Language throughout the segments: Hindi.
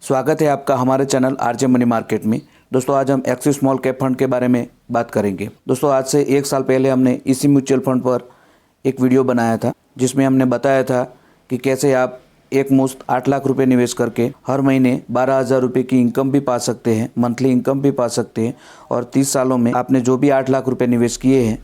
स्वागत है आपका हमारे चैनल आरजे मनी मार्केट में। दोस्तों आज हम एक्सिस स्मॉल कैप फंड के बारे में बात करेंगे। दोस्तों आज से 1 साल पहले हमने इसी म्यूचुअल फंड पर एक वीडियो बनाया था जिसमें हमने बताया था कि कैसे आप एक मुश्त 8 लाख रुपए निवेश करके हर महीने 12,000 रुपये की इनकम भी पा सकते हैं, मंथली इनकम भी पा सकते हैं और 30 सालों में आपने जो भी 8 लाख रुपये निवेश किए हैं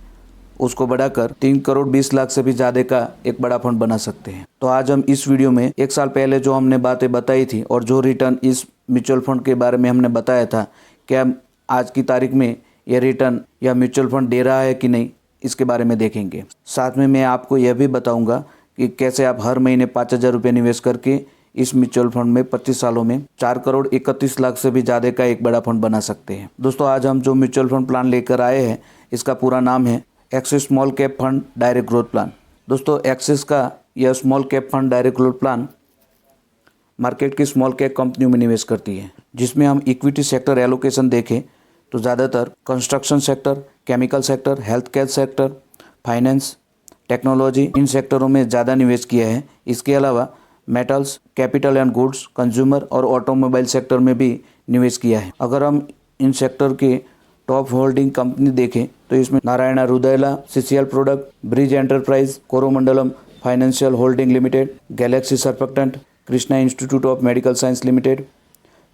उसको बढ़ाकर 3 करोड़ 20 लाख से भी ज़्यादा का एक बड़ा फंड बना सकते हैं। तो आज हम इस वीडियो में 1 साल पहले जो हमने बातें बताई थी और जो रिटर्न इस म्यूचुअल फंड के बारे में हमने बताया था, क्या आज की तारीख में यह रिटर्न या म्यूचुअल फंड दे रहा है कि नहीं, इसके बारे में देखेंगे। साथ में मैं आपको यह भी बताऊँगा कि कैसे आप हर महीने 5,000 रुपये निवेश करके इस म्यूचुअल फंड में 25 सालों में 4 करोड़ 31 लाख से भी ज़्यादा का एक बड़ा फंड बना सकते हैं। दोस्तों आज हम जो म्यूचुअल फंड प्लान लेकर आए हैं इसका पूरा नाम है axis small cap fund direct growth plan. दोस्तों एक्सिस का यह small cap fund direct growth plan market की स्मॉल कैप कंपनियों में निवेश करती है, जिसमें हम इक्विटी सेक्टर एलोकेशन देखें तो ज़्यादातर construction sector, chemical sector, health care sector, finance, technology, इन सेक्टरों में ज़्यादा निवेश किया है। इसके अलावा metals, capital and goods, consumer और ऑटोमोबाइल सेक्टर में भी निवेश किया है। अगर हम इन सेक्टर के टॉप होल्डिंग कंपनी देखें तो इसमें Narayana Hrudayalaya, CCL product, bridge enterprise, Coromandalam financial holding limited, galaxy surfactant, Krishna institute of medical science limited,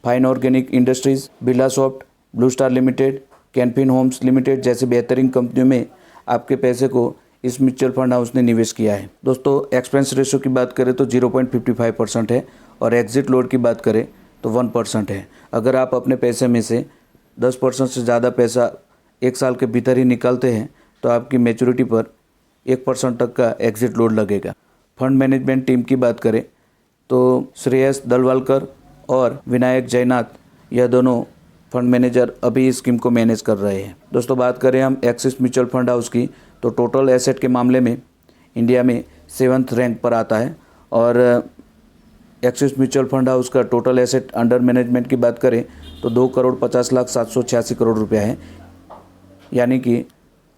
fine organic industries, Birla soft, blue star Limited, Canfin Homes Limited जैसे बेहतरीन कंपनियों में आपके पैसे को इस म्यूचुअल फंड हाउस ने निवेश किया है। दोस्तों एक्सपेंस रेशियो की बात करें तो 0.55% है और एग्जिट लोड की बात करें तो 1% है। अगर आप अपने पैसे में से 10% से ज़्यादा पैसा 1 साल के भीतर ही निकालते हैं तो आपकी मैच्योरिटी पर 1% तक का एग्जिट लोड लगेगा। फंड मैनेजमेंट टीम की बात करें तो श्रेयस दलवालकर और विनायक जयनाथ यह दोनों फंड मैनेजर अभी इस स्कीम को मैनेज कर रहे हैं। दोस्तों बात करें हम एक्सिस म्यूचुअल फंड हाउस की तो टोटल एसेट के मामले में इंडिया में 7th रैंक पर आता है और एक्सिस म्यूचुअल फंड हाउस का टोटल एसेट अंडर मैनेजमेंट की बात करें तो 2 करोड़ 50 लाख 786 करोड़ रुपया है। यानी कि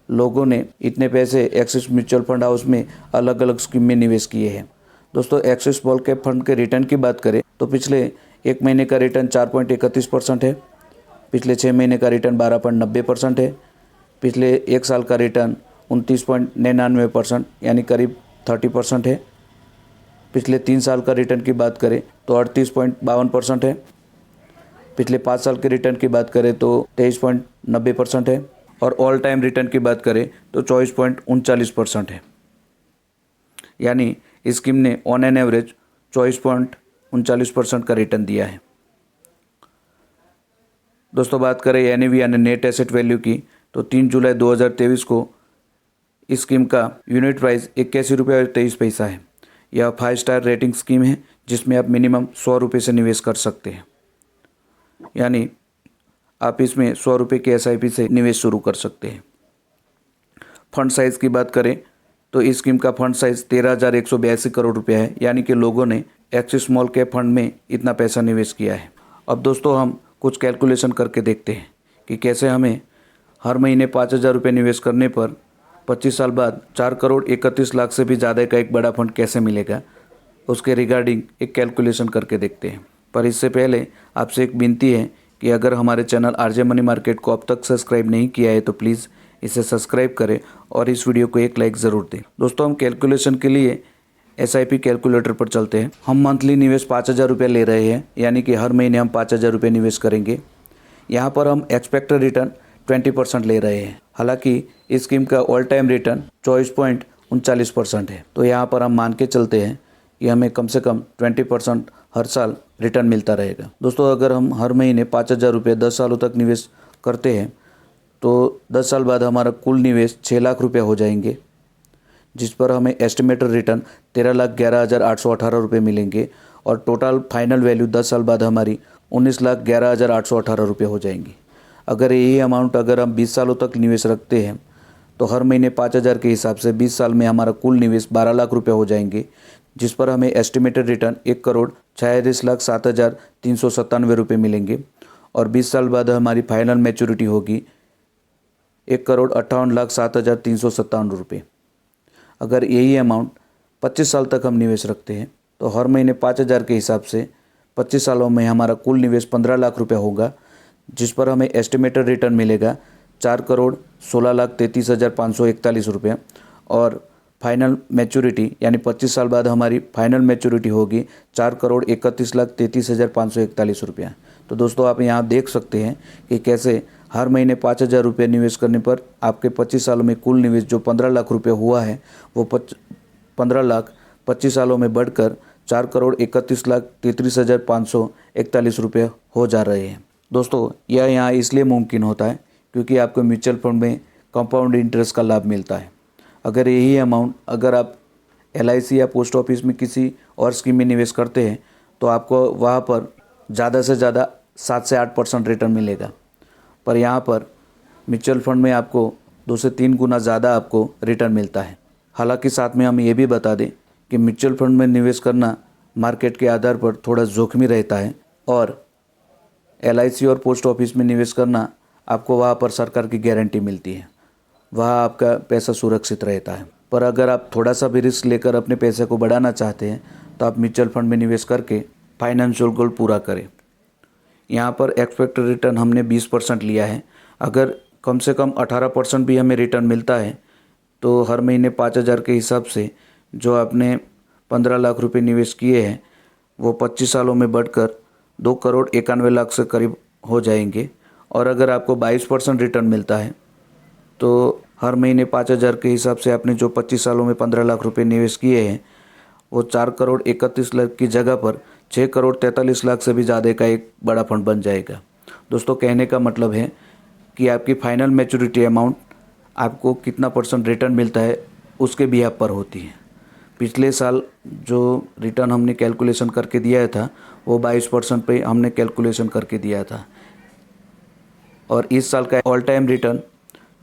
लोगों ने इतने पैसे एक्सिस म्यूचुअल फंड हाउस में अलग अलग स्कीम में निवेश किए हैं। दोस्तों एक्सिस स्मॉल कैप फंड के रिटर्न की बात करें तो पिछले 1 महीने का रिटर्न 4.31% है, पिछले 6 महीने का रिटर्न 12.90% है, पिछले 1 साल का रिटर्न 29.99% यानी करीब 30% है, पिछले 3 साल का रिटर्न की बात करें तो 38.52% है, पिछले 5 साल के रिटर्न की बात करें तो 23.90% है और ऑल टाइम रिटर्न की बात करें तो 24.39% है। यानी इस स्कीम ने ऑन एन एवरेज 24.39% का रिटर्न दिया है। दोस्तों बात करें एनएवी यानी नेट एसेट वैल्यू की तो 3 जुलाई 2023 को इस स्कीम का यूनिट प्राइस 81 रुपये और 23 पैसा है। यह 5 स्टार रेटिंग स्कीम है जिसमें आप मिनिमम 100 रुपये से निवेश कर सकते हैं। यानी आप इसमें 100 रुपये की SIP से निवेश शुरू कर सकते हैं। फंड साइज़ की बात करें तो इस स्कीम का फंड साइज़ 13,182 करोड़ रुपया है। यानी कि लोगों ने एक्सिस स्मॉल कैप फंड में इतना पैसा निवेश किया है। अब दोस्तों हम कुछ कैलकुलेशन करके देखते हैं कि कैसे हमें हर महीने 5,000 रुपये निवेश करने पर 25 साल बाद 4 करोड़ 31 लाख से भी ज़्यादा का एक बड़ा फंड कैसे मिलेगा, उसके रिगार्डिंग एक कैलकुलेशन करके देखते हैं। पर इससे पहले आपसे एक विनती है कि अगर हमारे चैनल आरजे मनी मार्केट को अब तक सब्सक्राइब नहीं किया है तो प्लीज़ इसे सब्सक्राइब करें और इस वीडियो को एक लाइक ज़रूर दें। दोस्तों हम कैलकुलेशन के लिए SIP कैलकुलेटर पर चलते हैं। हम मंथली निवेश 5,000 रुपये ले रहे हैं, यानी कि हर महीने हम 5,000 रुपये निवेश करेंगे। यहाँ पर हम एक्सपेक्टेड रिटर्न 20% ले रहे हैं। हालांकि इस स्कीम का ऑल टाइम रिटर्न 24.39% है। तो यहाँ पर हम मान के चलते हैं कि हमें कम से कम 20% हर साल रिटर्न मिलता रहेगा। दोस्तों अगर हम हर महीने 5,000 रुपये 10 सालों तक निवेश करते हैं तो 10 साल बाद हमारा कुल निवेश 6 लाख रुपये हो जाएंगे, जिस पर हमें एस्टिमेटेड रिटर्न 13,11,818 रुपये मिलेंगे और टोटल फाइनल वैल्यू 10 साल बाद हमारी 19,11,818 रुपये हो जाएंगी। अगर यही अमाउंट अगर हम 20 सालों तक निवेश रखते हैं तो हर महीने 5,000 के हिसाब से 20 साल में हमारा कुल निवेश 12 लाख रुपये हो जाएंगे, जिस पर हमें एस्टिमेटेड रिटर्न 1 करोड़ 46,07,397 रुपये मिलेंगे और 20 साल बाद हमारी फाइनल मैच्योरिटी होगी 1 करोड़ 58,07,357 रुपये। अगर यही अमाउंट 25 साल तक हम निवेश रखते हैं तो हर महीने 5,000 के हिसाब से 25 सालों में हमारा कुल निवेश 15 लाख रुपया होगा, जिस पर हमें एस्टिमेटेड रिटर्न मिलेगा 4,16,33,541 रुपये। और फाइनल मैच्योरिटी यानी 25 साल बाद हमारी फाइनल मैच्योरिटी होगी 4,31,33,541 रुपया। तो दोस्तों आप यहाँ देख सकते हैं कि कैसे हर महीने 5,000 रुपये निवेश करने पर आपके 25 सालों में कुल निवेश जो 15 लाख रुपये हुआ है वो 15 लाख 25 सालों में बढ़कर 4,31,33,541 रुपये हो जा रहे हैं। दोस्तों यह यहाँ इसलिए मुमकिन होता है क्योंकि आपको म्यूचुअल फंड में कंपाउंड इंटरेस्ट का लाभ मिलता है। अगर यही अमाउंट अगर आप LIC या पोस्ट ऑफिस में किसी और स्कीम में निवेश करते हैं तो आपको वहाँ पर ज़्यादा से ज़्यादा 7 से 8% रिटर्न मिलेगा, पर यहाँ पर म्यूचुअल फंड में आपको 2 से 3 गुना ज़्यादा आपको रिटर्न मिलता है। हालांकि साथ में हम ये भी बता दें कि म्यूचुअल फंड में निवेश करना मार्केट के आधार पर थोड़ा जोखिमी रहता है, और LIC और पोस्ट ऑफिस में निवेश करना आपको वहाँ पर सरकार की गारंटी मिलती है, वहाँ आपका पैसा सुरक्षित रहता है। पर अगर आप थोड़ा सा भी रिस्क लेकर अपने पैसे को बढ़ाना चाहते हैं तो आप म्यूचुअल फंड में निवेश करके फाइनेंशियल गोल पूरा करें। यहाँ पर एक्सपेक्टेड रिटर्न हमने 20% लिया है। अगर कम से कम 18% भी हमें रिटर्न मिलता है तो हर महीने 5,000 के हिसाब से जो आपने 15 लाख रुपए निवेश किए हैं वो 25 सालों में बढ़कर 2,91,00,000 से करीब हो जाएंगे। और अगर आपको 22% रिटर्न मिलता है तो हर महीने 5,000 के हिसाब से आपने जो 25 सालों में 15 लाख रुपए निवेश किए हैं वो 4,31,00,000 की जगह पर 6,43,00,000 से भी ज़्यादा का एक बड़ा फंड बन जाएगा। दोस्तों कहने का मतलब है कि आपकी फाइनल मैच्योरिटी अमाउंट आपको कितना % रिटर्न मिलता है उसके बिहाफ पर होती है। पिछले साल जो रिटर्न हमने कैलकुलेशन करके दिया था वो 22% पे हमने कैलकुलेशन करके दिया था, और इस साल का ऑल टाइम रिटर्न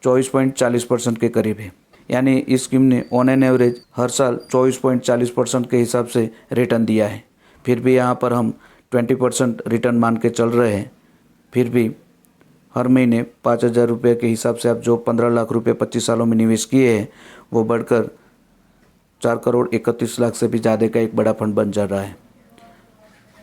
24.40% के करीब है। यानी इस स्कीम ने ऑन एन एवरेज हर साल 24.40% के हिसाब से रिटर्न दिया है। फिर भी यहाँ पर हम 20% रिटर्न मान के चल रहे हैं। फिर भी हर महीने 5,000 रुपये के हिसाब से आप जो 15 लाख रुपये 25 सालों में निवेश किए हैं वो बढ़कर 4,31,00,000 से भी ज़्यादा का एक बड़ा फंड बन जा रहा है।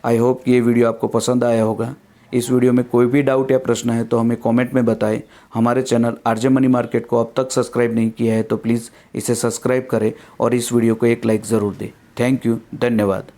आई होप कि ये वीडियो आपको पसंद आया होगा। इस वीडियो में कोई भी डाउट या प्रश्न है तो हमें कमेंट में बताएं। हमारे चैनल RJ मनी मार्केट को अब तक सब्सक्राइब नहीं किया है तो प्लीज़ इसे सब्सक्राइब करें और इस वीडियो को एक लाइक ज़रूर दें। थैंक यू, धन्यवाद।